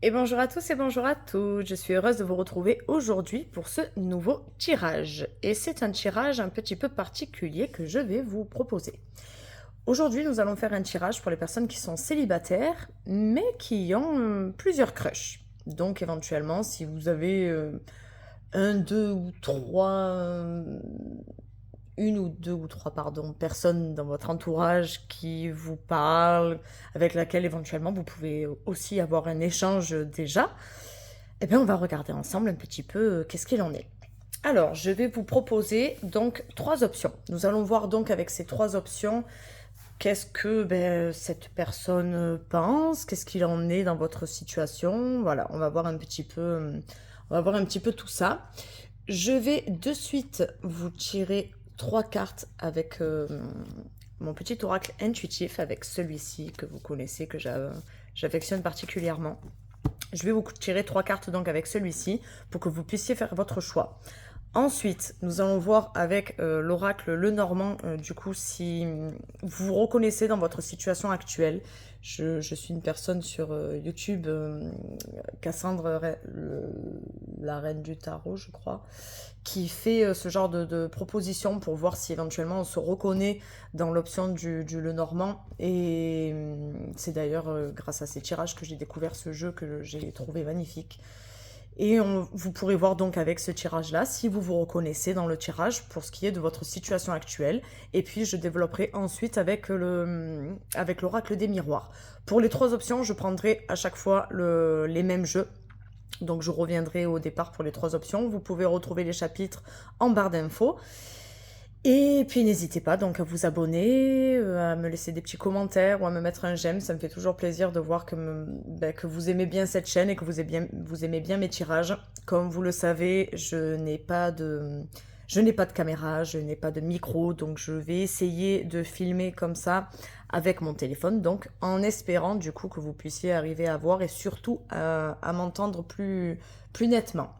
Et bonjour à tous et bonjour à toutes, je suis heureuse de vous retrouver aujourd'hui pour ce nouveau tirage. Et c'est un tirage un petit peu particulier que je vais vous proposer. Aujourd'hui, nous allons faire un tirage pour les personnes qui sont célibataires, mais qui ont plusieurs crushs. Donc éventuellement, si vous avez un, deux ou trois, une ou deux ou trois, pardon, personnes dans votre entourage qui vous parlent, avec laquelle éventuellement vous pouvez aussi avoir un échange déjà, eh bien on va regarder ensemble un petit peu qu'est-ce qu'il en est. Alors, je vais vous proposer donc trois options. Nous allons voir donc avec ces trois options qu'est-ce que cette personne pense, qu'est-ce qu'il en est dans votre situation. Voilà, on va voir un petit peu, tout ça. Je vais de suite vous tirer trois cartes avec mon petit oracle intuitif, avec celui-ci que vous connaissez, que j'affectionne particulièrement. Je vais vous tirer trois cartes donc avec celui-ci pour que vous puissiez faire votre choix. Ensuite, nous allons voir avec l'oracle Lenormand, du coup, si vous vous reconnaissez dans votre situation actuelle. Je suis une personne sur YouTube, Cassandre, la reine du tarot, je crois, qui fait ce genre de propositions pour voir si éventuellement on se reconnaît dans l'option du Lenormand. Et c'est d'ailleurs grâce à ces tirages que j'ai découvert ce jeu que j'ai trouvé magnifique. Et vous pourrez voir donc avec ce tirage-là si vous vous reconnaissez dans le tirage pour ce qui est de votre situation actuelle. Et puis je développerai ensuite avec l'oracle des miroirs. Pour les trois options, je prendrai à chaque fois les mêmes jeux. Donc je reviendrai au départ pour les trois options. Vous pouvez retrouver les chapitres en barre d'infos. Et puis n'hésitez pas donc à vous abonner, à me laisser des petits commentaires ou à me mettre un j'aime. Ça me fait toujours plaisir de voir que vous aimez bien cette chaîne et que vous aimez bien mes tirages. Comme vous le savez, je n'ai pas de caméra, je n'ai pas de micro, donc je vais essayer de filmer comme ça avec mon téléphone, donc en espérant du coup que vous puissiez arriver à voir et surtout à m'entendre plus nettement.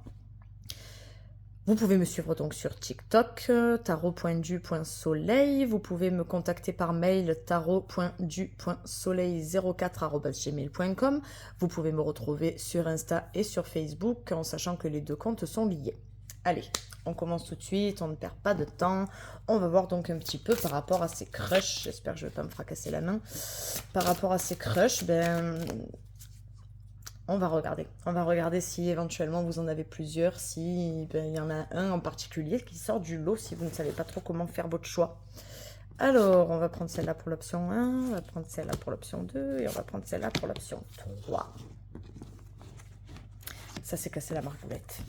Vous pouvez me suivre donc sur TikTok, tarot.du.soleil. Vous pouvez me contacter par mail tarot.du.soleil04@gmail.com. Vous pouvez me retrouver sur Insta et sur Facebook en sachant que les deux comptes sont liés. Allez, on commence tout de suite, on ne perd pas de temps. On va voir donc un petit peu par rapport à ces crushs. J'espère que je ne vais pas me fracasser la main. Par rapport à ces crushs, on va regarder. On va regarder si éventuellement vous en avez plusieurs, si il y en a un en particulier qui sort du lot si vous ne savez pas trop comment faire votre choix. Alors, on va prendre celle-là pour l'option 1, on va prendre celle-là pour l'option 2 et on va prendre celle-là pour l'option 3. Ça s'est cassé la margoulette.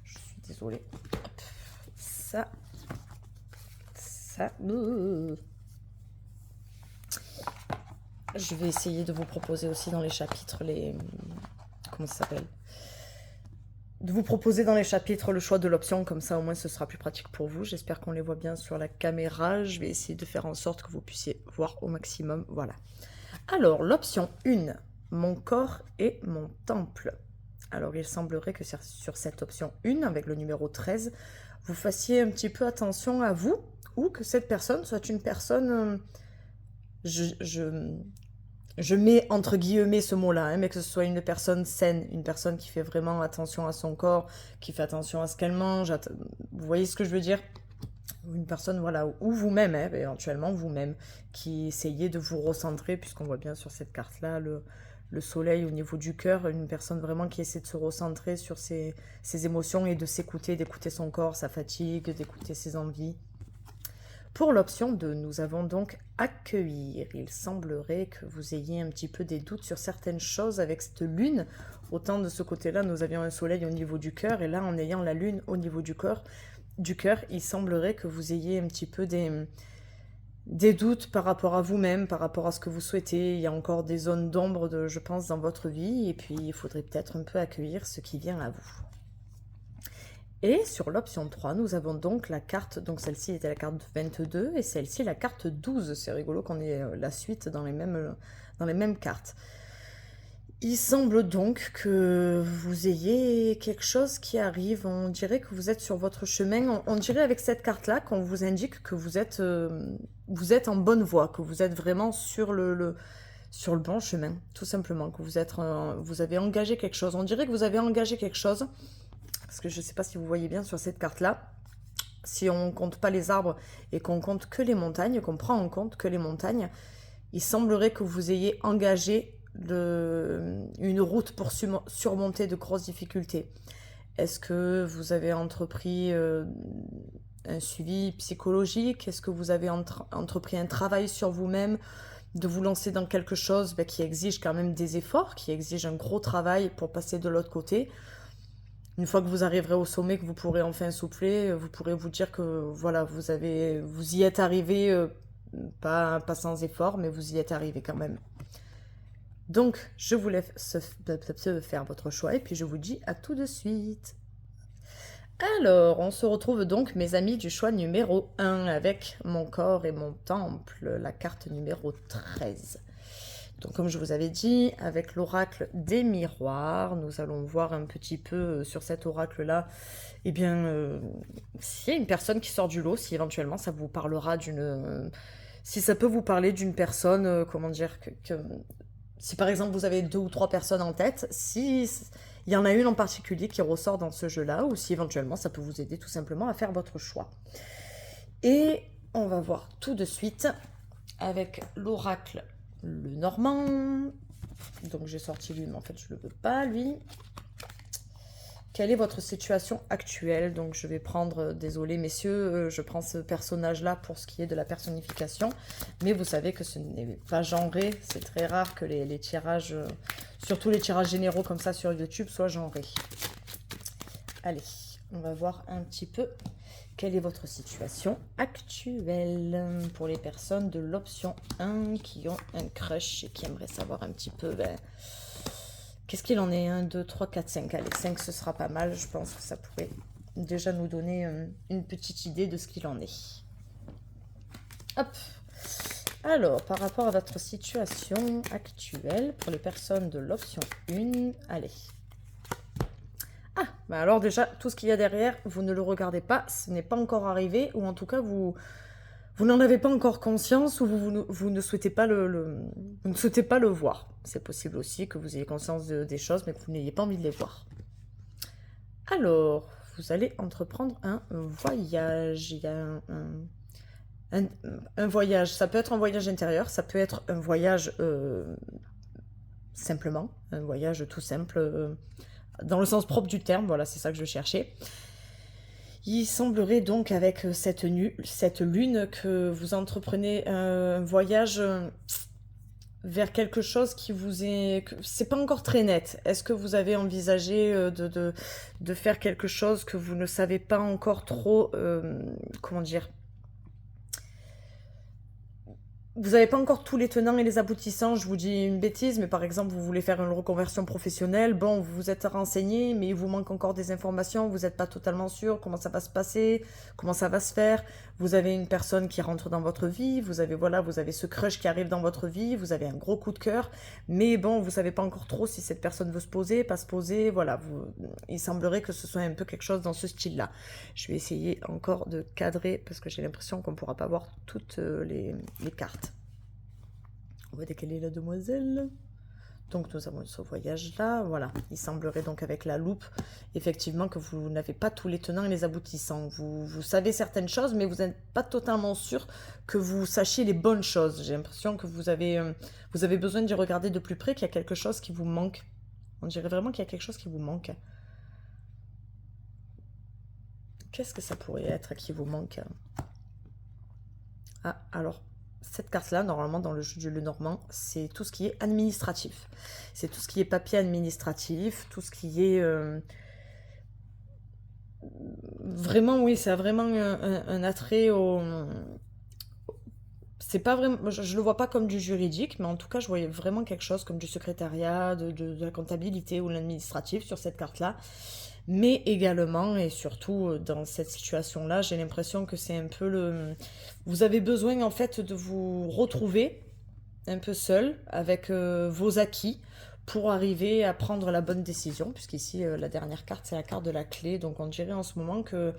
Je suis désolée. Hop. Ça. Je vais essayer de vous proposer aussi dans les chapitres comment ça s'appelle? De vous proposer dans les chapitres le choix de l'option, comme ça au moins ce sera plus pratique pour vous. J'espère qu'on les voit bien sur la caméra. Je vais essayer de faire en sorte que vous puissiez voir au maximum. Voilà. Alors, l'option 1, mon corps et mon temple. Alors, il semblerait que sur cette option 1, avec le numéro 13, vous fassiez un petit peu attention à vous, ou que cette personne soit une personne... je mets entre guillemets ce mot-là, hein, mais que ce soit une personne saine, une personne qui fait vraiment attention à son corps, qui fait attention à ce qu'elle mange. Vous voyez ce que je veux dire? Une personne, voilà, ou vous-même, hein, éventuellement vous-même, qui essayez de vous recentrer, puisqu'on voit bien sur cette carte-là le soleil au niveau du cœur, une personne vraiment qui essaie de se recentrer sur ses émotions et de s'écouter, d'écouter son corps, sa fatigue, d'écouter ses envies. Pour l'option 2, nous avons donc accueillir. Il semblerait que vous ayez un petit peu des doutes sur certaines choses avec cette lune. Autant de ce côté-là, nous avions un soleil au niveau du cœur, et là, en ayant la lune au niveau du cœur, il semblerait que vous ayez un petit peu des doutes par rapport à vous-même, par rapport à ce que vous souhaitez. Il y a encore des zones d'ombre, je pense, dans votre vie, et puis il faudrait peut-être un peu accueillir ce qui vient à vous. Et sur l'option 3, nous avons donc la carte, donc celle-ci était la carte 22 et celle-ci la carte 12. C'est rigolo qu'on ait la suite dans les mêmes cartes. Il semble donc que vous ayez quelque chose qui arrive. On dirait que vous êtes sur votre chemin. On dirait avec cette carte-là qu'on vous indique que vous êtes en bonne voie, que vous êtes vraiment sur sur le bon chemin, tout simplement, que vous avez engagé quelque chose. On dirait que vous avez engagé quelque chose, parce que je ne sais pas si vous voyez bien sur cette carte-là, si on ne compte pas les arbres et qu'on compte que les montagnes, qu'on prend en compte que les montagnes, il semblerait que vous ayez engagé une route pour surmonter de grosses difficultés. Est-ce que vous avez entrepris un suivi psychologique? Est-ce que vous avez entrepris un travail sur vous-même, de vous lancer dans quelque chose qui exige quand même des efforts, qui exige un gros travail pour passer de l'autre côté? Une fois que vous arriverez au sommet, que vous pourrez enfin souffler, vous pourrez vous dire que voilà, vous y êtes arrivé, pas sans effort, mais vous y êtes arrivé quand même. Donc, je vous laisse faire votre choix et puis je vous dis à tout de suite. Alors, on se retrouve donc, mes amis, du choix numéro 1 avec mon corps et mon temple, la carte numéro 13. Donc, comme je vous avais dit, avec l'oracle des miroirs, nous allons voir un petit peu sur cet oracle-là, eh bien, s'il y a une personne qui sort du lot, si éventuellement ça vous parlera si ça peut vous parler d'une personne, comment dire, si par exemple vous avez 2 ou 3 personnes en tête, si il y en a une en particulier qui ressort dans ce jeu-là, ou si éventuellement ça peut vous aider tout simplement à faire votre choix. Et on va voir tout de suite avec l'oracle le Normand. Donc j'ai sorti lui, mais en fait je ne le veux pas, lui. Quelle est votre situation actuelle? Donc je vais prendre, désolé messieurs, je prends ce personnage-là pour ce qui est de la personnification, mais vous savez que ce n'est pas genré, c'est très rare que les tirages, surtout les tirages généraux comme ça sur YouTube, soient genrés. Allez, on va voir un petit peu quelle est votre situation actuelle pour les personnes de l'option 1 qui ont un crush et qui aimeraient savoir un petit peu... qu'est-ce qu'il en est? 1, 2, 3, 4, 5. Allez, 5, ce sera pas mal. Je pense que ça pourrait déjà nous donner une petite idée de ce qu'il en est. Hop. Alors, par rapport à votre situation actuelle, pour les personnes de l'option 1, allez. Ah, bah alors déjà, tout ce qu'il y a derrière, vous ne le regardez pas. Ce n'est pas encore arrivé, ou en tout cas, vous n'en avez pas encore conscience, ou vous ne souhaitez pas vous ne souhaitez pas le voir. C'est possible aussi que vous ayez conscience des choses, mais que vous n'ayez pas envie de les voir. Alors, vous allez entreprendre un voyage. Il y a un voyage, ça peut être un voyage intérieur, ça peut être un voyage simplement, un voyage tout simple, dans le sens propre du terme, voilà, c'est ça que je cherchais. Il semblerait donc avec cette lune que vous entreprenez un voyage vers quelque chose qui vous est... C'est pas encore très net. Est-ce que vous avez envisagé de faire quelque chose que vous ne savez pas encore trop... comment dire? Vous n'avez pas encore tous les tenants et les aboutissants, je vous dis une bêtise, mais par exemple, vous voulez faire une reconversion professionnelle, bon, vous vous êtes renseigné, mais il vous manque encore des informations, vous n'êtes pas totalement sûr comment ça va se passer, comment ça va se faire. Vous avez une personne qui rentre dans votre vie, vous avez ce crush qui arrive dans votre vie, vous avez un gros coup de cœur, mais bon, vous ne savez pas encore trop si cette personne veut se poser, pas se poser, voilà. Il semblerait que ce soit un peu quelque chose dans ce style-là. Je vais essayer encore de cadrer, parce que j'ai l'impression qu'on ne pourra pas voir toutes les cartes. On va décaler la demoiselle. Donc nous avons ce voyage-là, voilà. Il semblerait donc avec la loupe, effectivement, que vous n'avez pas tous les tenants et les aboutissants. Vous savez certaines choses, mais vous n'êtes pas totalement sûr que vous sachiez les bonnes choses. J'ai l'impression que vous avez besoin d'y regarder de plus près, qu'il y a quelque chose qui vous manque. On dirait vraiment qu'il y a quelque chose qui vous manque. Qu'est-ce que ça pourrait être qui vous manque? Ah, alors... Cette carte-là, normalement, dans le jeu du Lenormand, c'est tout ce qui est administratif. C'est tout ce qui est papier administratif, tout ce qui est... Vraiment, oui, ça a vraiment un attrait au... C'est pas vraiment... Je le vois pas comme du juridique, mais en tout cas, je voyais vraiment quelque chose comme du secrétariat, de la comptabilité ou l'administratif sur cette carte-là. Mais également et surtout dans cette situation-là, j'ai l'impression que c'est un peu vous avez besoin en fait de vous retrouver un peu seul avec vos acquis pour arriver à prendre la bonne décision, puisqu'ici la dernière carte c'est la carte de la clé, donc on dirait en ce moment que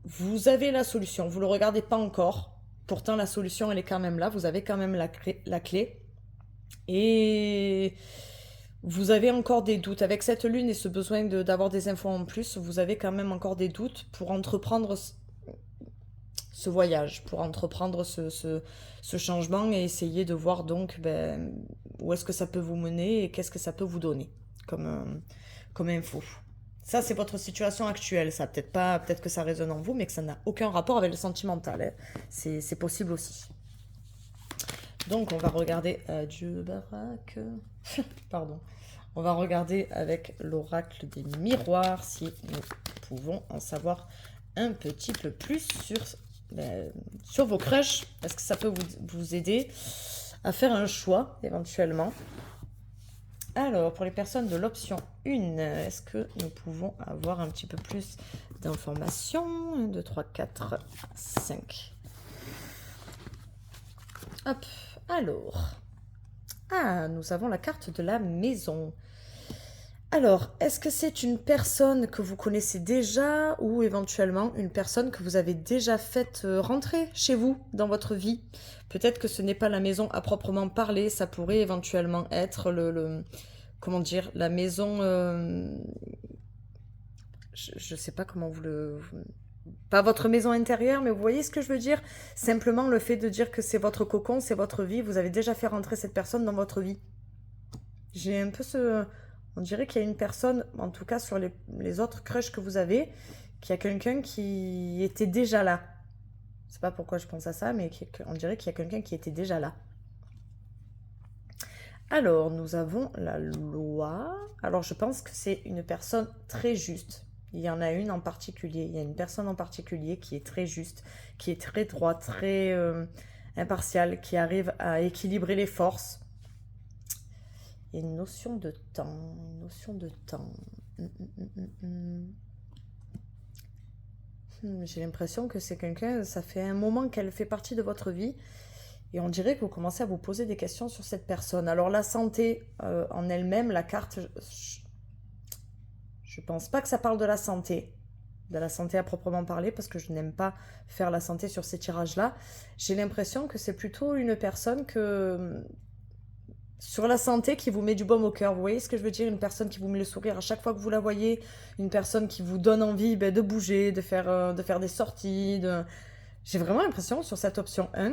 vous avez la solution, vous ne le regardez pas encore, pourtant la solution elle est quand même là, vous avez quand même la clé. Et vous avez encore des doutes. Avec cette lune et ce besoin d'avoir des infos en plus, vous avez quand même encore des doutes pour entreprendre ce voyage, pour entreprendre ce changement et essayer de voir donc ben, où est-ce que ça peut vous mener et qu'est-ce que ça peut vous donner comme info. Ça, c'est votre situation actuelle. Ça, peut-être pas, peut-être que ça résonne en vous, mais que ça n'a aucun rapport avec le sentimental, hein. C'est possible aussi. Donc, on va regarder Dieu baraque. Pardon. On va regarder avec l'oracle des miroirs si nous pouvons en savoir un petit peu plus sur vos crushs. Est-ce que ça peut vous aider à faire un choix éventuellement? Alors, pour les personnes de l'option 1, est-ce que nous pouvons avoir un petit peu plus d'informations? 1, 2, 3, 4, 5. Hop, alors. Ah, nous avons la carte de la maison. Alors, est-ce que c'est une personne que vous connaissez déjà ou éventuellement une personne que vous avez déjà faite rentrer chez vous dans votre vie? Peut-être que ce n'est pas la maison à proprement parler, ça pourrait éventuellement être comment dire, la maison... je sais pas comment pas votre maison intérieure, mais vous voyez ce que je veux dire? Simplement le fait de dire que c'est votre cocon, c'est votre vie, vous avez déjà fait rentrer cette personne dans votre vie. J'ai un peu On dirait qu'il y a une personne, en tout cas sur les autres crushs que vous avez, qu'il y a quelqu'un qui était déjà là. Je sais pas pourquoi je pense à ça, mais on dirait qu'il y a quelqu'un qui était déjà là. Alors, nous avons la loi. Alors, je pense que c'est une personne très juste. Il y en a une en particulier. Il y a une personne en particulier qui est très juste, qui est très droite, très impartiale, qui arrive à équilibrer les forces. Il y a une notion de temps. Une notion de temps. J'ai l'impression que c'est quelqu'un, ça fait un moment qu'elle fait partie de votre vie. Et on dirait que vous commencez à vous poser des questions sur cette personne. Alors la santé en elle-même, la carte, je pense pas que ça parle de la santé à proprement parler, parce que je n'aime pas faire la santé sur ces tirages-là. J'ai l'impression que c'est plutôt une personne sur la santé qui vous met du baume au cœur. Vous voyez ce que je veux dire? Une personne qui vous met le sourire à chaque fois que vous la voyez, une personne qui vous donne envie de bouger, de faire des sorties. J'ai vraiment l'impression sur cette option 1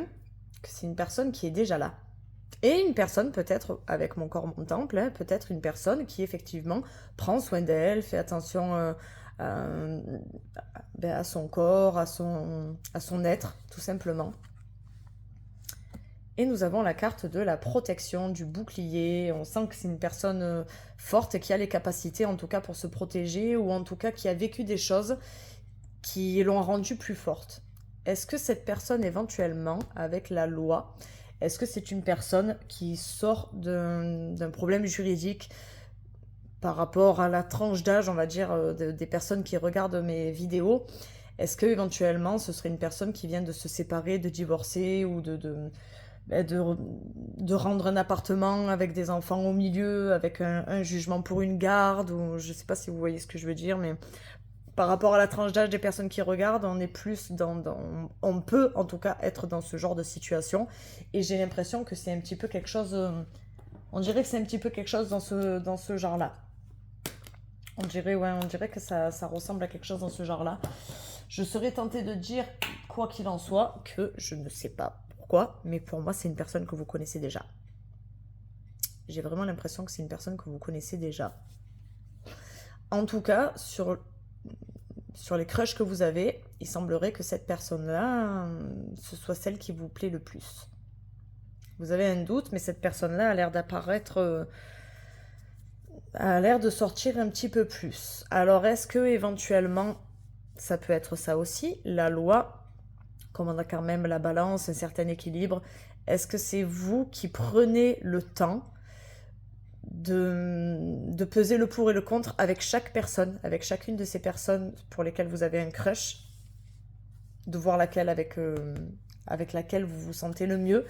que c'est une personne qui est déjà là. Et une personne, peut-être, avec mon corps, mon temple, hein, peut-être une personne qui, effectivement, prend soin d'elle, fait attention à son corps, à son être, tout simplement. Et nous avons la carte de la protection, du bouclier. On sent que c'est une personne forte qui a les capacités, en tout cas, pour se protéger, ou en tout cas qui a vécu des choses qui l'ont rendue plus forte. Est-ce que cette personne, éventuellement, avec la loi, est-ce que c'est une personne qui sort d'un problème juridique par rapport à la tranche d'âge, on va dire, des personnes qui regardent mes vidéos? Est-ce que éventuellement ce serait une personne qui vient de se séparer, de divorcer ou de rendre un appartement avec des enfants au milieu, avec un jugement pour une garde, ou je sais pas si vous voyez ce que je veux dire, mais par rapport à la tranche d'âge des personnes qui regardent, on est plus on peut en tout cas être dans ce genre de situation. Et j'ai l'impression que c'est un petit peu quelque chose, on dirait que c'est un petit peu quelque chose dans ce genre-là. On dirait que ça ressemble à quelque chose dans ce genre-là. Je serais tentée de dire, quoi qu'il en soit, que je ne sais pas pourquoi, mais pour moi, c'est une personne que vous connaissez déjà. J'ai vraiment l'impression que c'est une personne que vous connaissez déjà. En tout cas, sur les crushs que vous avez, il semblerait que cette personne-là, ce soit celle qui vous plaît le plus. Vous avez un doute, mais cette personne-là a l'air d'apparaître, a l'air de sortir un petit peu plus. Alors, est-ce que éventuellement, ça peut être ça aussi, la loi, comme on a quand même la balance, un certain équilibre, est-ce que c'est vous qui prenez le temps de peser le pour et le contre avec chaque personne, avec chacune de ces personnes pour lesquelles vous avez un crush, de voir laquelle avec laquelle vous vous sentez le mieux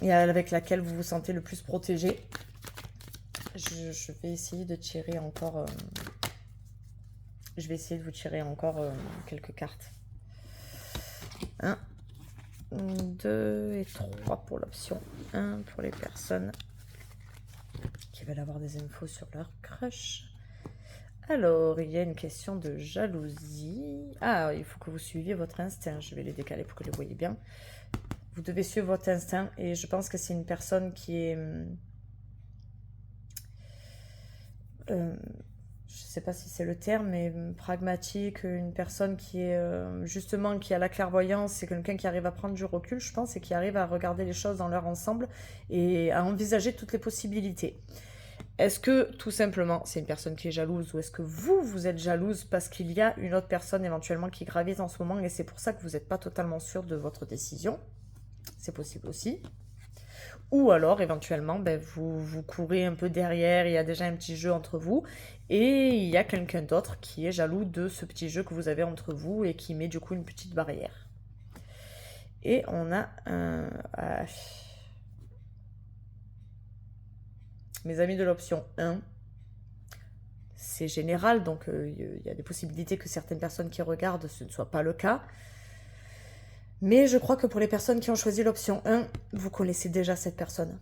et avec laquelle vous vous sentez le plus protégé. Je vais essayer de tirer encore je vais essayer de vous tirer encore quelques cartes. 1, 2 et 3 pour l'option 1 pour les personnes qui veulent avoir des infos sur leur crush. Alors, il y a une question de jalousie. Ah, il faut que vous suiviez votre instinct. Je vais les décaler pour que vous les voyez bien. Vous devez suivre votre instinct et je pense que c'est une personne qui est... je ne sais pas si c'est le terme, mais pragmatique, une personne qui est justement qui a la clairvoyance, c'est quelqu'un qui arrive à prendre du recul, je pense, et qui arrive à regarder les choses dans leur ensemble et à envisager toutes les possibilités. Est-ce que tout simplement c'est une personne qui est jalouse ou est-ce que vous êtes jalouse parce qu'il y a une autre personne éventuellement qui gravite en ce moment et c'est pour ça que vous n'êtes pas totalement sûr de votre décision? C'est possible aussi. Ou alors, éventuellement, vous courez un peu derrière, il y a déjà un petit jeu entre vous, et il y a quelqu'un d'autre qui est jaloux de ce petit jeu que vous avez entre vous et qui met du coup une petite barrière. Et on a un... mes amis de l'option 1, c'est général, donc il y a des possibilités que certaines personnes qui regardent, ce ne soit pas le cas. Mais je crois que pour les personnes qui ont choisi l'option 1, vous connaissez déjà cette personne.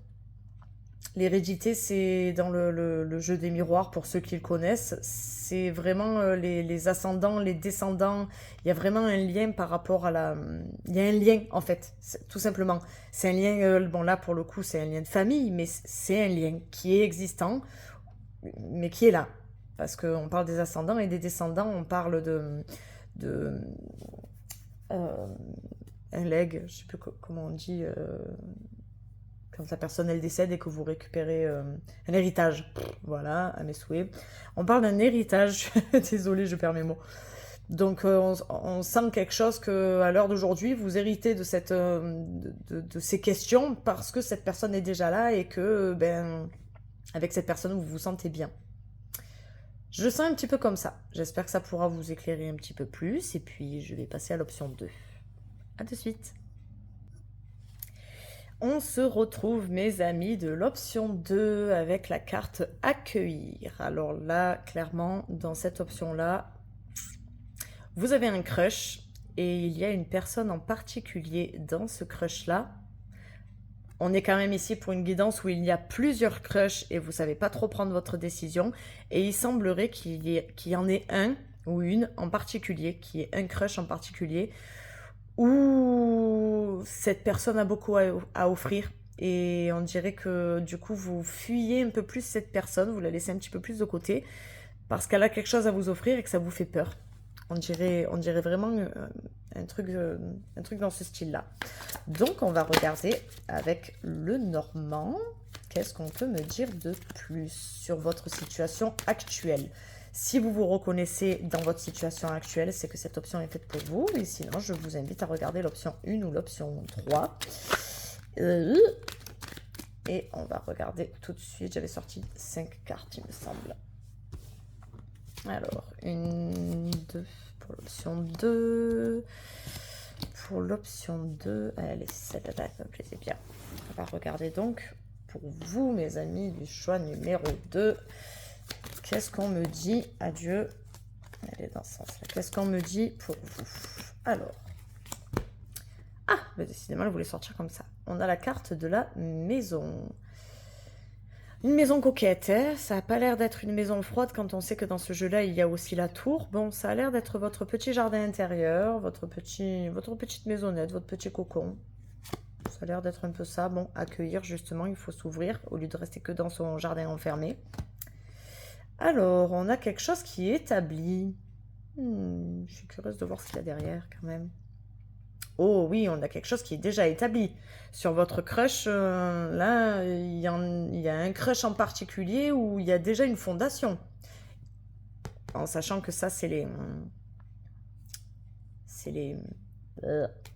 L'hérédité, c'est dans le jeu des miroirs, pour ceux qui le connaissent, c'est vraiment les ascendants, les descendants. Il y a vraiment un lien par rapport à la... Il y a un lien, en fait, tout simplement. C'est un lien, bon là, pour le coup, c'est un lien de famille, mais c'est un lien qui est existant, mais qui est là. Parce qu'on parle des ascendants et des descendants, on parle de un leg, je sais plus comment on dit, quand la personne elle décède et que vous récupérez un héritage. Voilà, à mes souhaits. On parle d'un héritage, désolée, je perds mes mots. Donc on sent quelque chose que à l'heure d'aujourd'hui, vous héritez de ces questions parce que cette personne est déjà là et que avec cette personne vous vous sentez bien. Je le sens un petit peu comme ça. J'espère que ça pourra vous éclairer un petit peu plus et puis je vais passer à l'option 2. A de suite. On se retrouve, mes amis, de l'option 2 avec la carte accueillir. Alors là, clairement, dans cette option-là, vous avez un crush et il y a une personne en particulier dans ce crush-là. On est quand même ici pour une guidance où il y a plusieurs crushs et vous ne savez pas trop prendre votre décision. Et il semblerait qu'il y en ait un ou une en particulier, qui est un crush en particulier, où cette personne a beaucoup à offrir et on dirait que du coup vous fuyez un peu plus cette personne, vous la laissez un petit peu plus de côté parce qu'elle a quelque chose à vous offrir et que ça vous fait peur. On dirait vraiment un truc dans ce style-là. Donc on va regarder avec le Normand. Qu'est-ce qu'on peut me dire de plus sur votre situation actuelle? Si vous vous reconnaissez dans votre situation actuelle, c'est que cette option est faite pour vous. Et sinon, je vous invite à regarder l'option 1 ou l'option 3. Et on va regarder tout de suite. J'avais sorti 5 cartes, il me semble. Alors, 1, 2 pour l'option 2. Pour l'option 2, allez, celle-là, ça me plaisait bien. On va regarder donc pour vous, mes amis, du choix numéro 2. Qu'est-ce qu'on me dit? Adieu. Allez, dans ce sens-là. Qu'est-ce qu'on me dit pour vous? Alors. Ah, mais décidément, elle voulait sortir comme ça. On a la carte de la maison. Une maison coquette, hein, ça n'a pas l'air d'être une maison froide quand on sait que dans ce jeu-là, il y a aussi la tour. Bon, ça a l'air d'être votre petit jardin intérieur, votre petite maisonnette, votre petit cocon. Ça a l'air d'être un peu ça. Bon, accueillir, justement, il faut s'ouvrir au lieu de rester que dans son jardin enfermé. Alors, on a quelque chose qui est établi. Je suis curieuse de voir ce qu'il y a derrière, quand même. Oh oui, on a quelque chose qui est déjà établi. Sur votre crush, là, il y a un crush en particulier où il y a déjà une fondation. En sachant que ça, c'est les...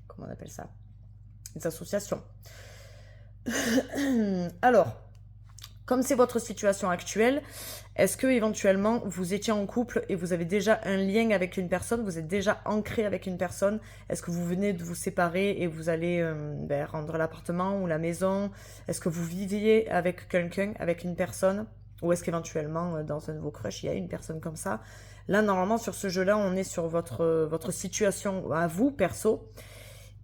comment on appelle ça? Les associations. Alors... Comme c'est votre situation actuelle, est-ce que éventuellement vous étiez en couple et vous avez déjà un lien avec une personne, vous êtes déjà ancré avec une personne? Est-ce que vous venez de vous séparer et vous allez rendre l'appartement ou la maison? Est-ce que vous viviez avec quelqu'un, avec une personne? Ou est-ce qu'éventuellement dans un de vos crushs, il y a une personne comme ça? Là, normalement, sur ce jeu-là, on est sur votre situation à vous, perso.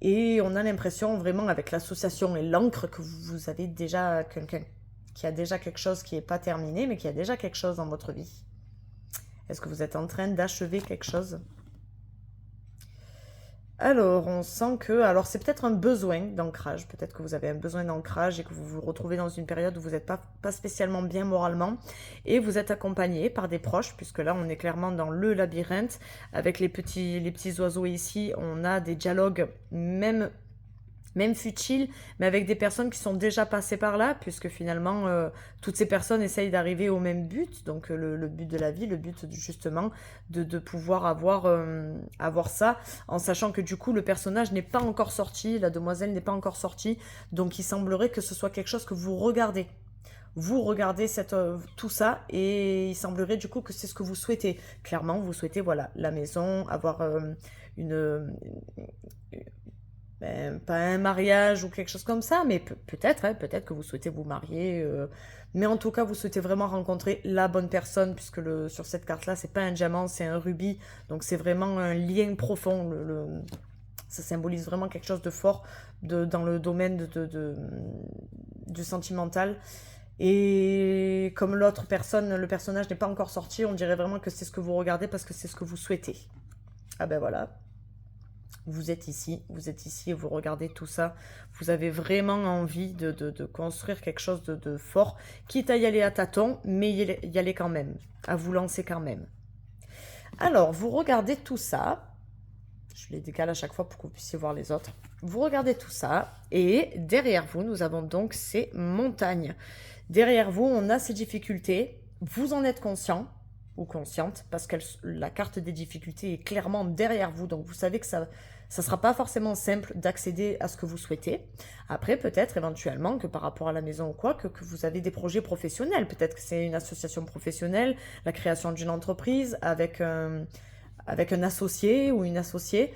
Et on a l'impression vraiment avec l'association et l'encre que vous avez déjà quelqu'un qui a déjà quelque chose qui n'est pas terminé, mais qui a déjà quelque chose dans votre vie. Est-ce que vous êtes en train d'achever quelque chose? Alors, on sent que... Alors, c'est peut-être un besoin d'ancrage. Peut-être que vous avez un besoin d'ancrage et que vous vous retrouvez dans une période où vous n'êtes pas spécialement bien moralement. Et vous êtes accompagné par des proches, puisque là, on est clairement dans le labyrinthe. Avec les petits oiseaux ici, on a des dialogues, même futiles, mais avec des personnes qui sont déjà passées par là, puisque finalement, toutes ces personnes essayent d'arriver au même but, donc le but de la vie, le but justement de pouvoir avoir ça, en sachant que du coup, le personnage n'est pas encore sorti, la demoiselle n'est pas encore sortie, donc il semblerait que ce soit quelque chose que vous regardez. Vous regardez tout ça et il semblerait du coup que c'est ce que vous souhaitez. Clairement, vous souhaitez voilà, la maison, avoir une, ben, pas un mariage ou quelque chose comme ça, mais peut-être, hein, peut-être que vous souhaitez vous marier. Mais en tout cas, vous souhaitez vraiment rencontrer la bonne personne, puisque sur cette carte-là, c'est pas un diamant, c'est un rubis. Donc c'est vraiment un lien profond. Ça symbolise vraiment quelque chose de fort dans le domaine du sentimental. Et comme l'autre personne, le personnage n'est pas encore sorti, on dirait vraiment que c'est ce que vous regardez parce que c'est ce que vous souhaitez. Ah ben voilà. Vous êtes ici et vous regardez tout ça. Vous avez vraiment envie de construire quelque chose de fort, quitte à y aller à tâtons, mais y aller quand même, à vous lancer quand même. Alors, vous regardez tout ça. Je les décale à chaque fois pour que vous puissiez voir les autres. Vous regardez tout ça, et derrière vous, nous avons donc ces montagnes. Derrière vous, on a ces difficultés. Vous en êtes conscient ou consciente, parce que la carte des difficultés est clairement derrière vous, donc vous savez que ça sera pas forcément simple d'accéder à ce que vous souhaitez. Après, peut-être éventuellement que par rapport à la maison ou quoi, que vous avez des projets professionnels. Peut-être que c'est une association professionnelle, la création d'une entreprise avec un associé ou une associée.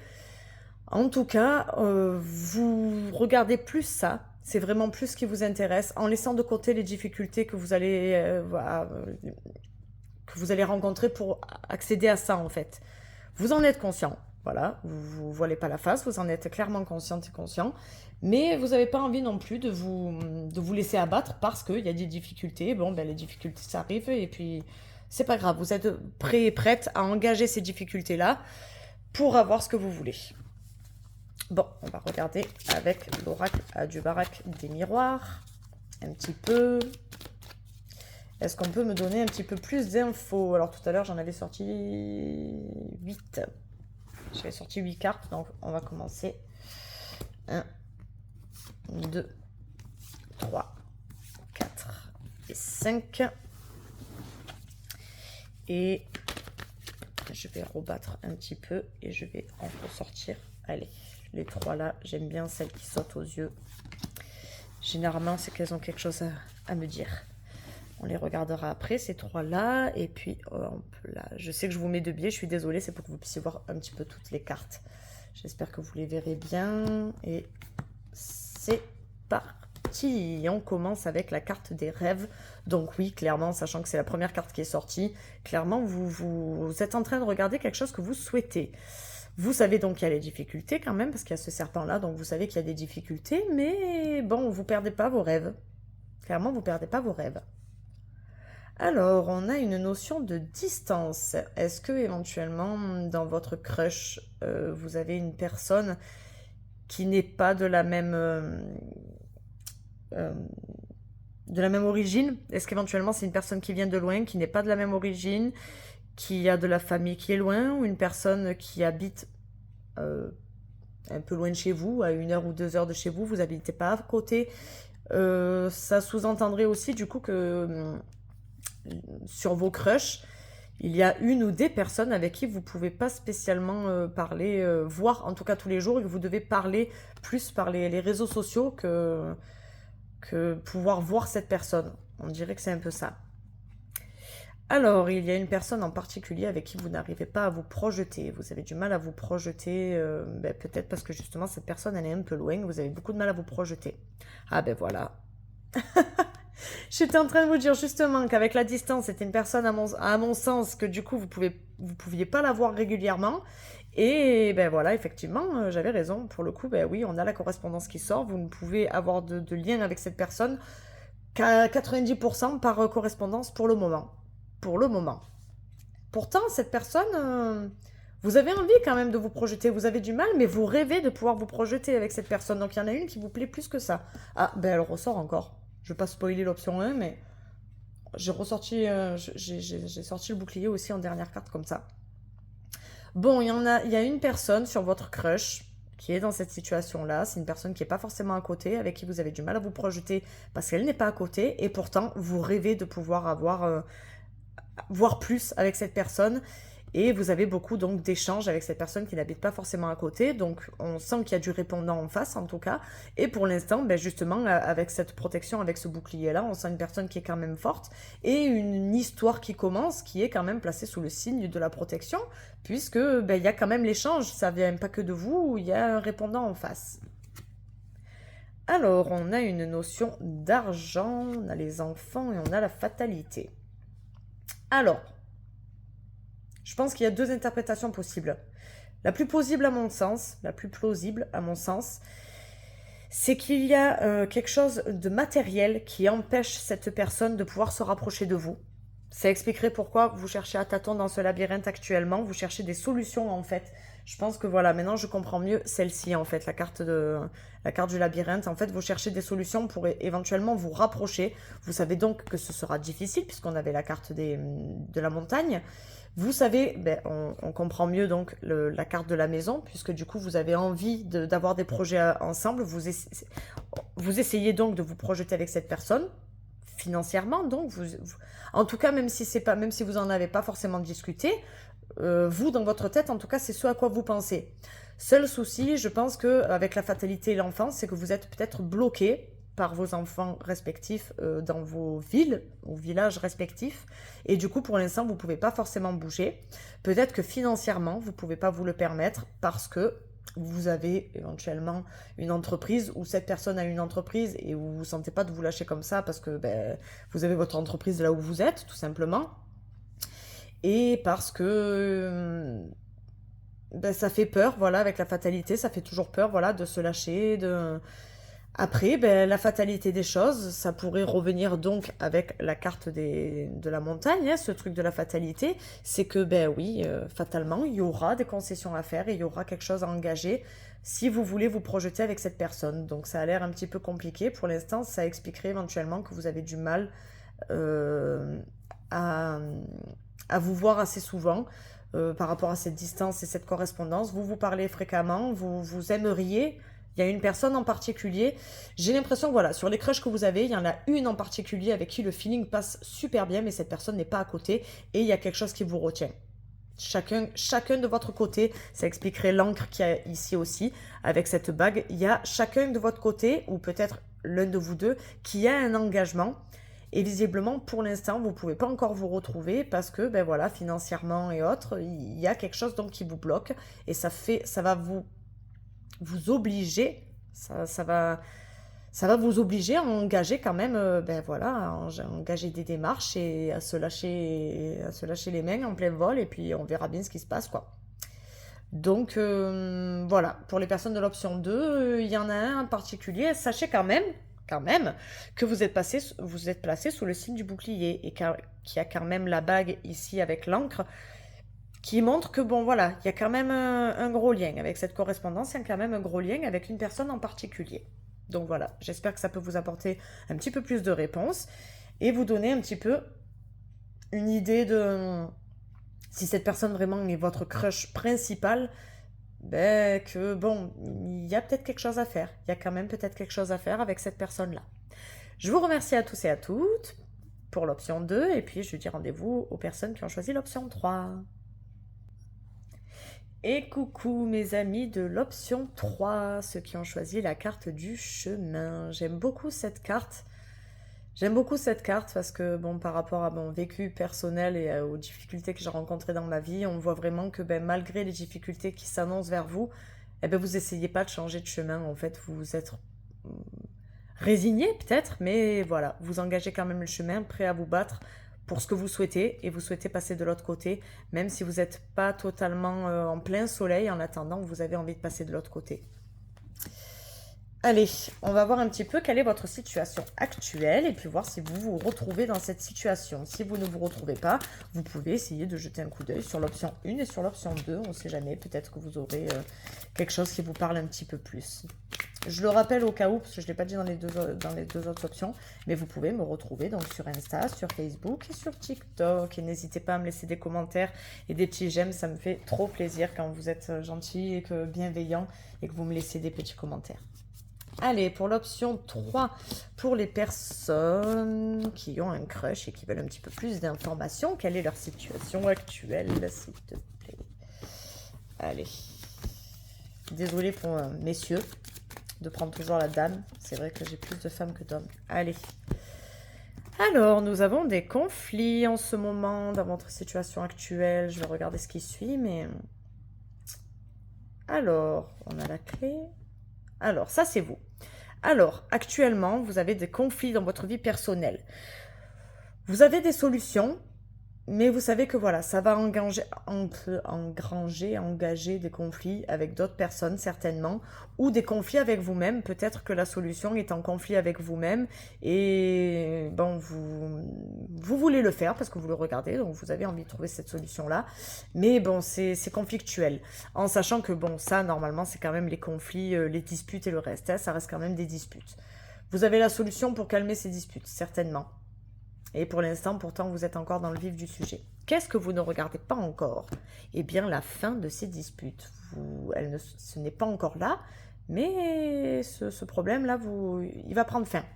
En tout cas, vous regardez plus ça. C'est vraiment plus ce qui vous intéresse, en laissant de côté les difficultés que vous allez rencontrer pour accéder à ça, en fait. Vous en êtes conscient, voilà, vous ne voilez pas la face, vous en êtes clairement consciente et conscient, mais vous n'avez pas envie non plus de vous laisser abattre parce qu'il y a des difficultés. Bon, ben les difficultés, ça arrive, et puis c'est pas grave, vous êtes prêt et prête à engager ces difficultés-là pour avoir ce que vous voulez. Bon, on va regarder avec l'oracle du barak des miroirs, un petit peu. Est-ce qu'on peut me donner un petit peu plus d'infos? Alors tout à l'heure, j'en avais sorti 8. J'avais sorti 8 cartes, donc on va commencer. 1, 2, 3, 4 et 5. Et je vais rebattre un petit peu et je vais en ressortir. Allez, les 3 là, j'aime bien celles qui sautent aux yeux. Généralement, c'est qu'elles ont quelque chose à me dire. On les regardera après, ces 3 là. Et puis, là, je sais que je vous mets de biais, je suis désolée, c'est pour que vous puissiez voir un petit peu toutes les cartes. J'espère que vous les verrez bien. Et c'est parti. On commence avec la carte des rêves. Donc oui, clairement, sachant que c'est la première carte qui est sortie, clairement, vous êtes en train de regarder quelque chose que vous souhaitez. Vous savez donc qu'il y a les difficultés quand même, parce qu'il y a ce serpent-là, donc vous savez qu'il y a des difficultés, mais bon, vous ne perdez pas vos rêves. Clairement, vous ne perdez pas vos rêves. Alors, on a une notion de distance. Est-ce que éventuellement, dans votre crush, vous avez une personne qui n'est pas de la même origine? Est-ce qu'éventuellement, c'est une personne qui vient de loin, qui n'est pas de la même origine, qui a de la famille qui est loin, ou une personne qui habite un peu loin de chez vous, à 1 heure ou 2 heures de chez vous, vous n'habitez pas à côté? Ça sous-entendrait aussi du coup que sur vos crushs, il y a une ou des personnes avec qui vous ne pouvez pas spécialement parler, voir en tout cas tous les jours, et que vous devez parler plus par les réseaux sociaux que pouvoir voir cette personne. On dirait que c'est un peu ça. Alors, il y a une personne en particulier avec qui vous n'arrivez pas à vous projeter. Vous avez du mal à vous projeter, peut-être parce que justement cette personne elle est un peu loin, vous avez beaucoup de mal à vous projeter. Ah ben voilà. J'étais en train de vous dire justement qu'avec la distance, c'était une personne à mon sens que du coup vous pouviez pas la voir régulièrement, Et ben voilà, effectivement, j'avais raison. Pour le coup, ben oui, on a la correspondance qui sort. Vous ne pouvez avoir de lien avec cette personne qu'à 90% par correspondance pour le moment. Pour le moment. Pourtant, cette personne, vous avez envie quand même de vous projeter. Vous avez du mal, mais vous rêvez de pouvoir vous projeter avec cette personne. Donc il y en a une qui vous plaît plus que ça. Ah, ben elle ressort encore. Je ne vais pas spoiler l'option 1, mais j'ai sorti le bouclier aussi en dernière carte comme ça. Bon, il y a une personne sur votre crush qui est dans cette situation-là. C'est une personne qui n'est pas forcément à côté, avec qui vous avez du mal à vous projeter parce qu'elle n'est pas à côté, et pourtant vous rêvez de pouvoir voir plus avec cette personne. Et vous avez beaucoup donc d'échanges avec cette personne qui n'habite pas forcément à côté. Donc on sent qu'il y a du répondant en face en tout cas. Et pour l'instant, ben justement, avec cette protection, avec ce bouclier-là, on sent une personne qui est quand même forte. Et une histoire qui commence, qui est quand même placée sous le signe de la protection. Puisque ben, il y a quand même l'échange, ça vient pas que de vous, il y a un répondant en face. Alors, on a une notion d'argent, on a les enfants et on a la fatalité. Alors, je pense qu'il y a deux interprétations possibles. La plus plausible à mon sens, c'est qu'il y a quelque chose de matériel qui empêche cette personne de pouvoir se rapprocher de vous. Ça expliquerait pourquoi vous cherchez à tâtons dans ce labyrinthe actuellement, vous cherchez des solutions en fait. Je pense que voilà, maintenant je comprends mieux celle-ci en fait, la carte du labyrinthe. En fait, vous cherchez des solutions pour éventuellement vous rapprocher. Vous savez donc que ce sera difficile puisqu'on avait la carte de la montagne. Vous savez, ben, on comprend mieux donc la carte de la maison, puisque du coup vous avez envie d'avoir des projets ensemble. Vous essayez donc de vous projeter avec cette personne financièrement. Donc, en tout cas, même si vous en avez pas forcément discuté, vous dans votre tête, en tout cas, c'est ce à quoi vous pensez. Seul souci, je pense que avec la fatalité et l'enfance, c'est que vous êtes peut-être bloqué par vos enfants respectifs dans vos villes ou villages respectifs. Et du coup, pour l'instant, vous ne pouvez pas forcément bouger. Peut-être que financièrement, vous ne pouvez pas vous le permettre parce que vous avez éventuellement une entreprise ou cette personne a une entreprise et vous ne vous sentez pas de vous lâcher comme ça parce que ben, vous avez votre entreprise là où vous êtes, tout simplement. Et parce que ben, ça fait peur, voilà, avec la fatalité, ça fait toujours peur, voilà, de se lâcher, de... Après, ben, la fatalité des choses, ça pourrait revenir donc avec la carte de la montagne, hein, ce truc de la fatalité, c'est que, ben oui, fatalement, il y aura des concessions à faire et il y aura quelque chose à engager si vous voulez vous projeter avec cette personne. Donc ça a l'air un petit peu compliqué. Pour l'instant, ça expliquerait éventuellement que vous avez du mal euh, à, à vous voir assez souvent. Par rapport à cette distance et cette correspondance, vous vous parlez fréquemment, vous aimeriez, il y a une personne en particulier. J'ai l'impression que voilà, sur les crushs que vous avez, il y en a une en particulier avec qui le feeling passe super bien, mais cette personne n'est pas à côté et il y a quelque chose qui vous retient. Chacun de votre côté, ça expliquerait l'encre qu'il y a ici aussi, avec cette bague. Il y a chacun de votre côté, ou peut-être l'un de vous deux, qui a un engagement. Et visiblement, pour l'instant, vous ne pouvez pas encore vous retrouver parce que, ben voilà, financièrement et autres, il y a quelque chose donc qui vous bloque et ça va vous obliger, ça va vous obliger à engager quand même, ben voilà, à engager des démarches et à se lâcher les mains en plein vol et puis on verra bien ce qui se passe, quoi. Donc voilà, pour les personnes de l'option 2, il y en a un en particulier. Sachez quand même, que vous êtes placé sous le signe du bouclier et qu'il y a quand même la bague ici avec l'encre qui montre que bon voilà, il y a quand même un gros lien avec cette correspondance, il y a quand même un gros lien avec une personne en particulier. Donc voilà, j'espère que ça peut vous apporter un petit peu plus de réponses et vous donner un petit peu une idée de si cette personne vraiment est votre crush principal, ben que bon, il y a peut-être quelque chose à faire. Il y a quand même peut-être quelque chose à faire avec cette personne-là. Je vous remercie à tous et à toutes pour l'option 2 et puis je vous dis rendez-vous aux personnes qui ont choisi l'option 3. Et coucou mes amis de l'option 3, ceux qui ont choisi la carte du chemin. J'aime beaucoup cette carte. J'aime beaucoup cette carte parce que, bon, par rapport à mon vécu personnel et aux difficultés que j'ai rencontrées dans ma vie, on voit vraiment que ben, malgré les difficultés qui s'annoncent vers vous, eh ben, vous essayez pas de changer de chemin. En fait, vous êtes résigné peut-être, mais voilà, vous engagez quand même le chemin, prêt à vous battre pour ce que vous souhaitez et vous souhaitez passer de l'autre côté, même si vous n'êtes pas totalement en plein soleil, en attendant, vous avez envie de passer de l'autre côté. Allez, on va voir un petit peu quelle est votre situation actuelle et puis voir si vous vous retrouvez dans cette situation. Si vous ne vous retrouvez pas, vous pouvez essayer de jeter un coup d'œil sur l'option 1 et sur l'option 2. On ne sait jamais, peut-être que vous aurez quelque chose qui vous parle un petit peu plus. Je le rappelle au cas où, parce que je ne l'ai pas dit dans les deux autres options, mais vous pouvez me retrouver donc sur Insta, sur Facebook et sur TikTok. Et n'hésitez pas à me laisser des commentaires et des petits j'aime, ça me fait trop plaisir quand vous êtes gentil et que bienveillant et que vous me laissez des petits commentaires. Allez, pour l'option 3, pour les personnes qui ont un crush et qui veulent un petit peu plus d'informations, quelle est leur situation actuelle, s'il te plaît. Allez. Désolée pour messieurs de prendre toujours la dame. C'est vrai que j'ai plus de femmes que d'hommes. Allez. Alors, nous avons des conflits en ce moment dans votre situation actuelle. Je vais regarder ce qui suit, mais... Alors, on a la clé... Alors, ça, c'est vous. Alors, actuellement, vous avez des conflits dans votre vie personnelle. Vous avez des solutions, mais vous savez que voilà, ça va engager des conflits avec d'autres personnes, certainement, ou des conflits avec vous-même. Peut-être que la solution est en conflit avec vous-même, et bon, vous voulez le faire parce que vous le regardez, donc vous avez envie de trouver cette solution-là. Mais bon, c'est conflictuel. En sachant que bon, ça, normalement, c'est quand même les conflits, les disputes et le reste. Hein, ça reste quand même des disputes. Vous avez la solution pour calmer ces disputes, certainement. Et pour l'instant, pourtant, vous êtes encore dans le vif du sujet. Qu'est-ce que vous ne regardez pas encore? Eh bien, la fin de ces disputes. Ce n'est pas encore là, mais ce problème-là, il va prendre fin.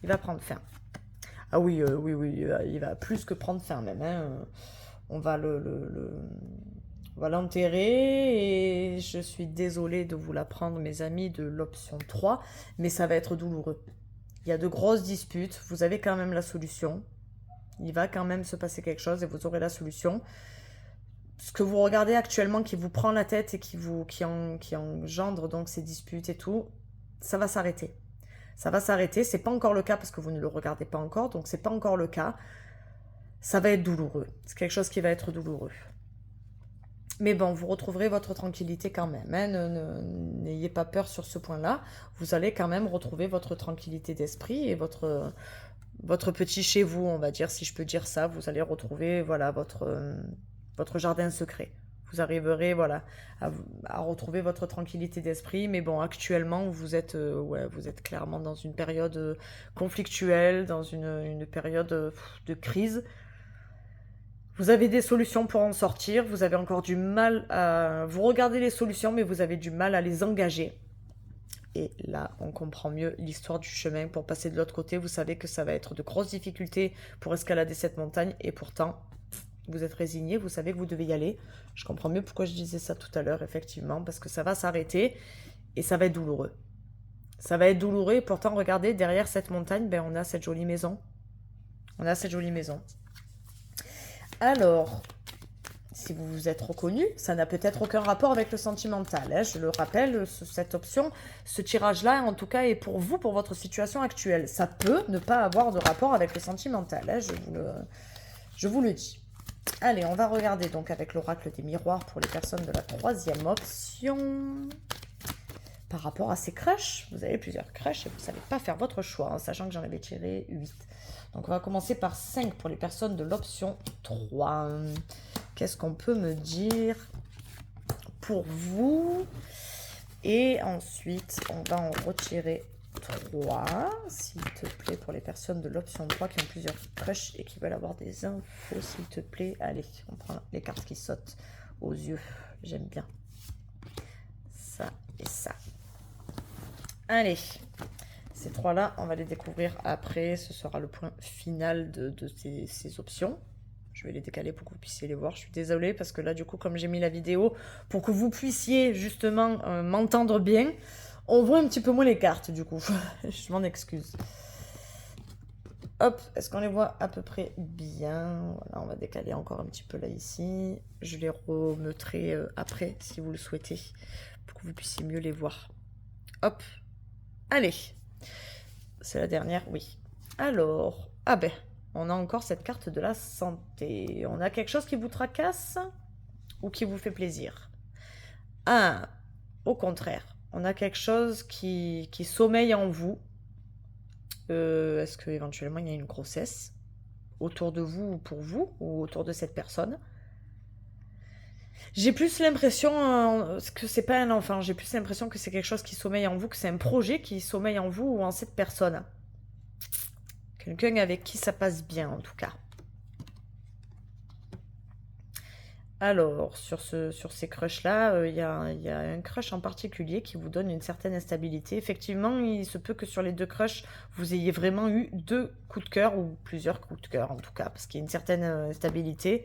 Il va prendre fin. Ah oui, oui, il va plus que prendre fin même. Hein. On va l'enterrer et je suis désolée de vous l'apprendre, mes amis, de l'option 3, mais ça va être douloureux. Il y a de grosses disputes, vous avez quand même la solution. Il va quand même se passer quelque chose et vous aurez la solution. Ce que vous regardez actuellement qui vous prend la tête et qui engendre donc ces disputes et tout, ça va s'arrêter. Ça va s'arrêter, c'est pas encore le cas parce que vous ne le regardez pas encore, donc c'est pas encore le cas. Ça va être douloureux, c'est quelque chose qui va être douloureux. Mais bon, vous retrouverez votre tranquillité quand même. Hein. N'ayez pas peur sur ce point-là. Vous allez quand même retrouver votre tranquillité d'esprit et votre petit chez vous, on va dire, si je peux dire ça. Vous allez retrouver voilà, votre jardin secret. Vous arriverez voilà, à retrouver votre tranquillité d'esprit. Mais bon, actuellement, vous êtes clairement dans une période conflictuelle, dans une période de crise. Vous avez des solutions pour en sortir, vous avez encore du mal à... Vous regardez les solutions, mais vous avez du mal à les engager. Et là, on comprend mieux l'histoire du chemin pour passer de l'autre côté. Vous savez que ça va être de grosses difficultés pour escalader cette montagne. Et pourtant, vous êtes résigné, vous savez que vous devez y aller. Je comprends mieux pourquoi je disais ça tout à l'heure, effectivement, parce que ça va s'arrêter et ça va être douloureux. Ça va être douloureux et pourtant, regardez, derrière cette montagne, ben, on a cette jolie maison. On a cette jolie maison. Alors, si vous vous êtes reconnu, ça n'a peut-être aucun rapport avec le sentimental. Hein. Je le rappelle, cette option, ce tirage-là, en tout cas, est pour vous, pour votre situation actuelle. Ça peut ne pas avoir de rapport avec le sentimental, hein, je vous le dis. Allez, on va regarder donc avec l'oracle des miroirs pour les personnes de la troisième option. Par rapport à ces crushs, vous avez plusieurs crushs et vous ne savez pas faire votre choix, en sachant que j'en avais tiré 8. Donc on va commencer par 5 pour les personnes de l'option 3. Qu'est-ce qu'on peut me dire pour vous? Et ensuite, on va en retirer 3, s'il te plaît, pour les personnes de l'option 3 qui ont plusieurs crushs et qui veulent avoir des infos, s'il te plaît. Allez, on prend les cartes qui sautent aux yeux. J'aime bien. Ça et ça. Allez. Ces 3-là, on va les découvrir après. Ce sera le point final de ces options. Je vais les décaler pour que vous puissiez les voir. Je suis désolée parce que là, du coup, comme j'ai mis la vidéo, pour que vous puissiez justement m'entendre bien, on voit un petit peu moins les cartes, du coup. Je m'en excuse. Hop, est-ce qu'on les voit à peu près bien? Voilà, on va décaler encore un petit peu là, ici. Je les remettrai après, si vous le souhaitez, pour que vous puissiez mieux les voir. Hop, allez. C'est la dernière, oui. Alors, ah ben, on a encore cette carte de la santé. On a quelque chose qui vous tracasse ou qui vous fait plaisir? Ah, au contraire, on a quelque chose qui sommeille en vous. Est-ce qu'éventuellement il y a une grossesse autour de vous ou pour vous ou autour de cette personne? J'ai plus l'impression que c'est pas un enfant, j'ai plus l'impression que c'est quelque chose qui sommeille en vous, que c'est un projet qui sommeille en vous ou en cette personne. Quelqu'un avec qui ça passe bien en tout cas. Alors, sur ces crushs-là, il y a un crush en particulier qui vous donne une certaine instabilité. Effectivement, il se peut que sur les 2 crushs, vous ayez vraiment eu 2 coups de cœur, ou plusieurs coups de cœur en tout cas, parce qu'il y a une certaine instabilité.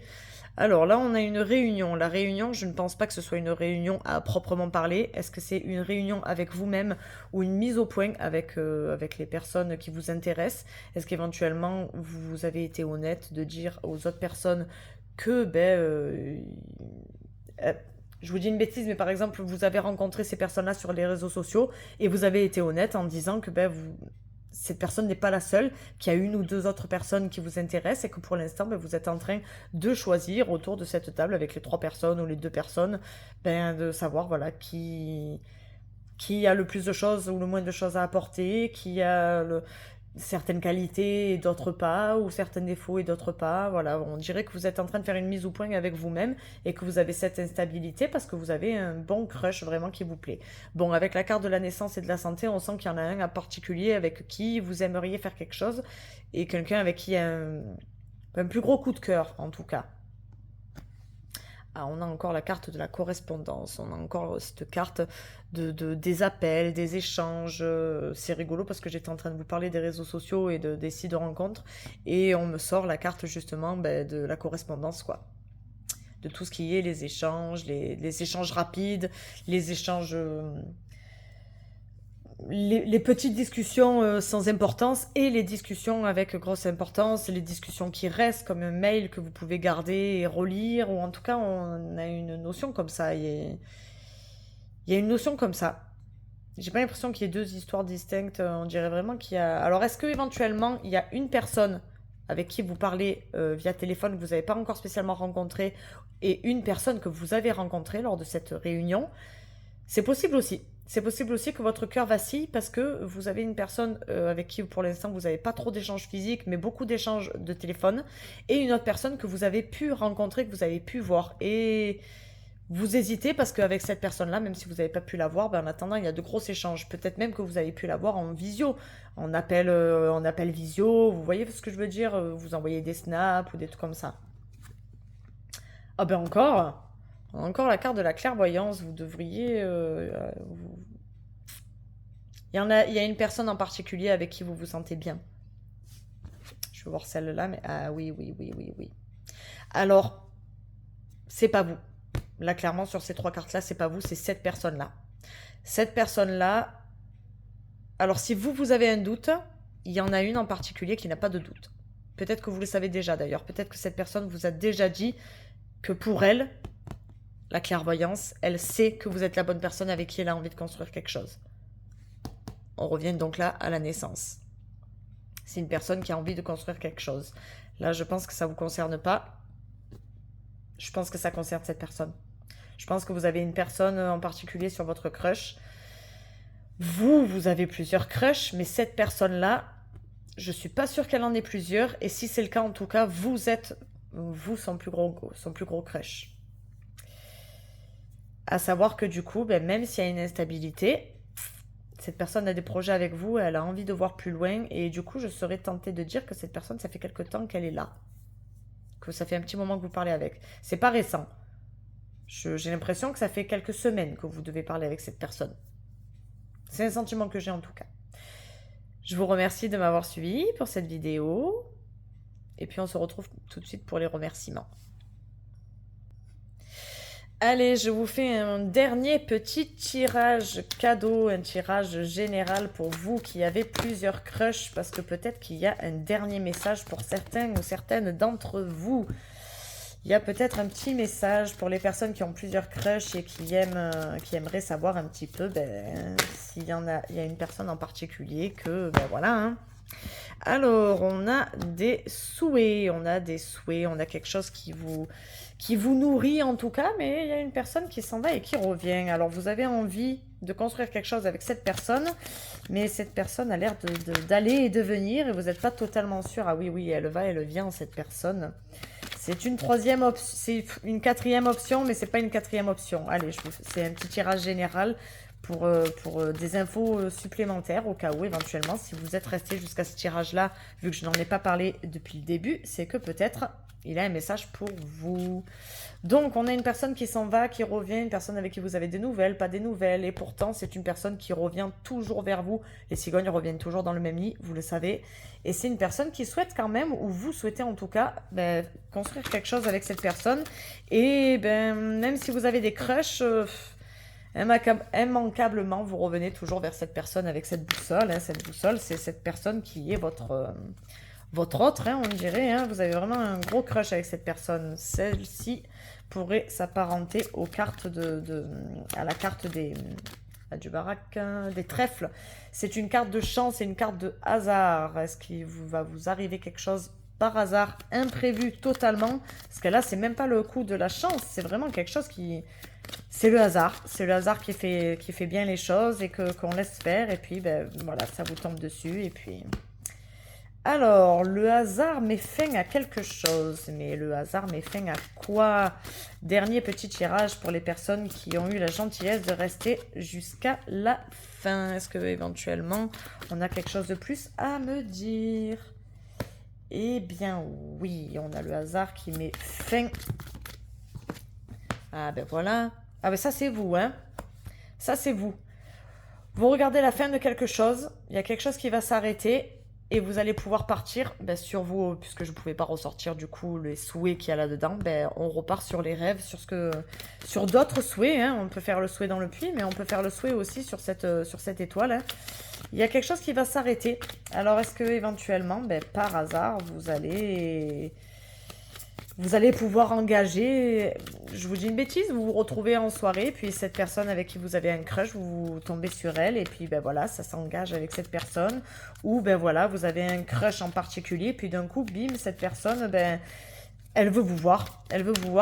Alors là, on a une réunion. La réunion, je ne pense pas que ce soit une réunion à proprement parler. Est-ce que c'est une réunion avec vous-même ou une mise au point avec les personnes qui vous intéressent? Est-ce qu'éventuellement, vous avez été honnête de dire aux autres personnes que, je vous dis une bêtise, mais par exemple, vous avez rencontré ces personnes-là sur les réseaux sociaux et vous avez été honnête en disant que cette personne n'est pas la seule, qu'il y a 1 ou 2 autres personnes qui vous intéressent et que pour l'instant, vous êtes en train de choisir autour de cette table avec les 3 personnes ou les 2 personnes, de savoir voilà, qui a le plus de choses ou le moins de choses à apporter, qui a certaines qualités et d'autres pas, ou certains défauts et d'autres pas. Voilà, on dirait que vous êtes en train de faire une mise au point avec vous-même et que vous avez cette instabilité parce que vous avez un bon crush vraiment qui vous plaît. Bon, avec la carte de la naissance et de la santé, on sent qu'il y en a un en particulier avec qui vous aimeriez faire quelque chose et quelqu'un avec qui il y a un plus gros coup de cœur en tout cas. Ah, on a encore la carte de la correspondance, on a encore cette carte des appels, des échanges. C'est rigolo parce que j'étais en train de vous parler des réseaux sociaux et des sites de rencontres et on me sort la carte justement de la correspondance, quoi. De tout ce qui est les échanges, les échanges rapides, les échanges les petites discussions sans importance et les discussions avec grosse importance, les discussions qui restent comme un mail que vous pouvez garder et relire, ou en tout cas on a une notion comme ça, il y a une notion comme ça. J'ai pas l'impression qu'il y ait 2 histoires distinctes, on dirait vraiment qu'il y a... Alors est-ce que éventuellement il y a une personne avec qui vous parlez via téléphone que vous n'avez pas encore spécialement rencontré et une personne que vous avez rencontrée lors de cette réunion? C'est possible aussi. C'est possible aussi que votre cœur vacille parce que vous avez une personne avec qui pour l'instant vous n'avez pas trop d'échanges physiques mais beaucoup d'échanges de téléphone et une autre personne que vous avez pu rencontrer, que vous avez pu voir. Et vous hésitez parce qu'avec cette personne-là, même si vous n'avez pas pu la voir, en attendant il y a de gros échanges. Peut-être même que vous avez pu la voir en visio, en appel visio, vous voyez ce que je veux dire? Vous envoyez des snaps ou des trucs comme ça. Ah ben encore! Encore la carte de la clairvoyance, vous devriez... Il y a une personne en particulier avec qui vous vous sentez bien. Je vais voir celle-là, mais... Ah oui, oui, oui, oui, oui. Alors, c'est pas vous. Là, clairement, sur ces 3 cartes-là, c'est pas vous, c'est cette personne-là. Cette personne-là... Alors, si vous avez un doute, il y en a une en particulier qui n'a pas de doute. Peut-être que vous le savez déjà, d'ailleurs. Peut-être que cette personne vous a déjà dit que pour elle... La clairvoyance, elle sait que vous êtes la bonne personne avec qui elle a envie de construire quelque chose. On revient donc là à la naissance. C'est une personne qui a envie de construire quelque chose. Là, je pense que ça ne vous concerne pas. Je pense que ça concerne cette personne. Je pense que vous avez une personne en particulier sur votre crush. Vous avez plusieurs crushs, mais cette personne-là, je ne suis pas sûre qu'elle en ait plusieurs. Et si c'est le cas, en tout cas, vous êtes son plus gros crush. À savoir que du coup, même s'il y a une instabilité, cette personne a des projets avec vous, elle a envie de voir plus loin, et du coup, je serais tentée de dire que cette personne, ça fait quelque temps qu'elle est là. Que ça fait un petit moment que vous parlez avec. C'est pas récent. J'ai l'impression que ça fait quelques semaines que vous devez parler avec cette personne. C'est un sentiment que j'ai en tout cas. Je vous remercie de m'avoir suivi pour cette vidéo. Et puis on se retrouve tout de suite pour les remerciements. Allez, je vous fais un dernier petit tirage cadeau, un tirage général pour vous qui avez plusieurs crushs, parce que peut-être qu'il y a un dernier message pour certains ou certaines d'entre vous. Il y a peut-être un petit message pour les personnes qui ont plusieurs crushs et qui aimeraient savoir un petit peu s'il y a une personne en particulier que, voilà, hein, Alors, on a des souhaits, on a quelque chose qui vous nourrit en tout cas, mais il y a une personne qui s'en va et qui revient. Alors, vous avez envie de construire quelque chose avec cette personne, mais cette personne a l'air d'aller et de venir et vous n'êtes pas totalement sûr. Ah oui, oui, elle va, elle vient, cette personne. C'est une troisième option, c'est une quatrième option, mais c'est pas une quatrième option. Allez, c'est un petit tirage général pour des infos supplémentaires au cas où éventuellement, si vous êtes resté jusqu'à ce tirage-là, vu que je n'en ai pas parlé depuis le début, c'est que peut-être il a un message pour vous. Donc, on a une personne qui s'en va, qui revient, une personne avec qui vous avez des nouvelles, pas des nouvelles, et pourtant, c'est une personne qui revient toujours vers vous. Les cigognes reviennent toujours dans le même lit, vous le savez. Et c'est une personne qui souhaite quand même, ou vous souhaitez en tout cas, ben, construire quelque chose avec cette personne. Et ben, même si vous avez des crushs, immanquablement, vous revenez toujours vers cette personne avec cette boussole. Hein. Cette boussole, c'est cette personne qui est votre autre, hein, on dirait. Hein. Vous avez vraiment un gros crush avec cette personne. Celle-ci pourrait s'apparenter aux cartes à la carte du baraque, des trèfles. C'est une carte de chance et une carte de hasard. Est-ce qu'il va vous arriver quelque chose par hasard, imprévu totalement? Parce que là, c'est même pas le coup de la chance, c'est vraiment quelque chose qui... C'est le hasard. C'est le hasard qui fait bien les choses et qu'on laisse faire. Et puis, ben, voilà, ça vous tombe dessus. Et puis... Alors, le hasard met fin à quelque chose. Mais le hasard met fin à quoi? Dernier petit tirage pour les personnes qui ont eu la gentillesse de rester jusqu'à la fin. Est-ce que éventuellement on a quelque chose de plus à me dire? Eh bien oui, on a le hasard qui met fin. Ah ben voilà. Ah ben ça c'est vous, hein. Ça c'est vous. Vous regardez la fin de quelque chose. Il y a quelque chose qui va s'arrêter. Et vous allez pouvoir partir ben, sur vous, puisque je ne pouvais pas ressortir du coup les souhaits qu'il y a là-dedans. Ben, on repart sur les rêves, sur d'autres souhaits. Hein. On peut faire le souhait dans le puits, mais on peut faire le souhait aussi sur cette étoile. Hein. Il y a quelque chose qui va s'arrêter. Alors, est-ce que éventuellement, ben, par hasard, vous allez pouvoir engager, je vous dis une bêtise, vous vous retrouvez en soirée, puis cette personne avec qui vous avez un crush, vous tombez sur elle, et puis ben voilà, ça s'engage avec cette personne, ou ben voilà, vous avez un crush en particulier, puis d'un coup, bim, cette personne, ben, elle veut vous voir,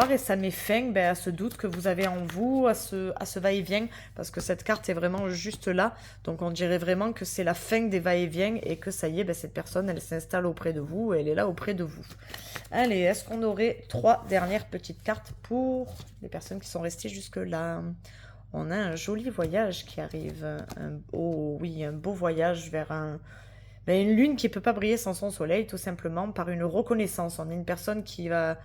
et ça met fin ben, à ce doute que vous avez en vous, à ce va-et-vient, parce que cette carte est vraiment juste là, donc on dirait vraiment que c'est la fin des va-et-vient, et que ça y est, ben, cette personne, elle s'installe auprès de vous, elle est là auprès de vous. Allez, est-ce qu'on aurait 3 dernières petites cartes pour les personnes qui sont restées jusque-là? On a un joli voyage qui arrive, oh oui, un beau voyage vers une lune qui ne peut pas briller sans son soleil, tout simplement par une reconnaissance. On a une personne qui va...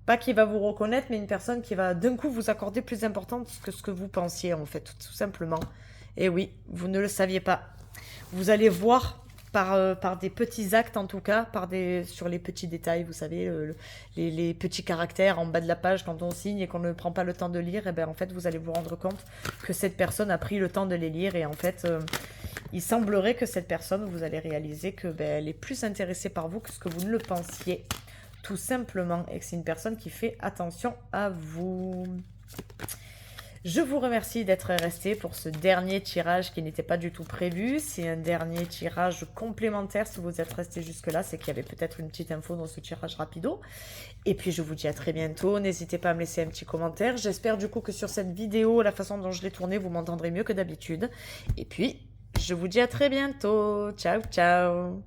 Pas qui va vous reconnaître, mais une personne qui va d'un coup vous accorder plus d'importance que ce que vous pensiez, en fait, tout simplement. Et oui, vous ne le saviez pas. Vous allez voir par des petits actes, en tout cas, sur les petits détails, vous savez, les petits caractères en bas de la page quand on signe et qu'on ne prend pas le temps de lire, et bien en fait, vous allez vous rendre compte que cette personne a pris le temps de les lire, et en fait... il semblerait que cette personne, vous allez réaliser que elle est plus intéressée par vous que ce que vous ne le pensiez, tout simplement, et que c'est une personne qui fait attention à vous. Je vous remercie d'être resté pour ce dernier tirage qui n'était pas du tout prévu. C'est un dernier tirage complémentaire. Si vous êtes resté jusque-là, c'est qu'il y avait peut-être une petite info dans ce tirage rapido. Et puis je vous dis à très bientôt. N'hésitez pas à me laisser un petit commentaire. J'espère du coup que sur cette vidéo, la façon dont je l'ai tournée, vous m'entendrez mieux que d'habitude. Et puis... je vous dis à très bientôt. Ciao, ciao.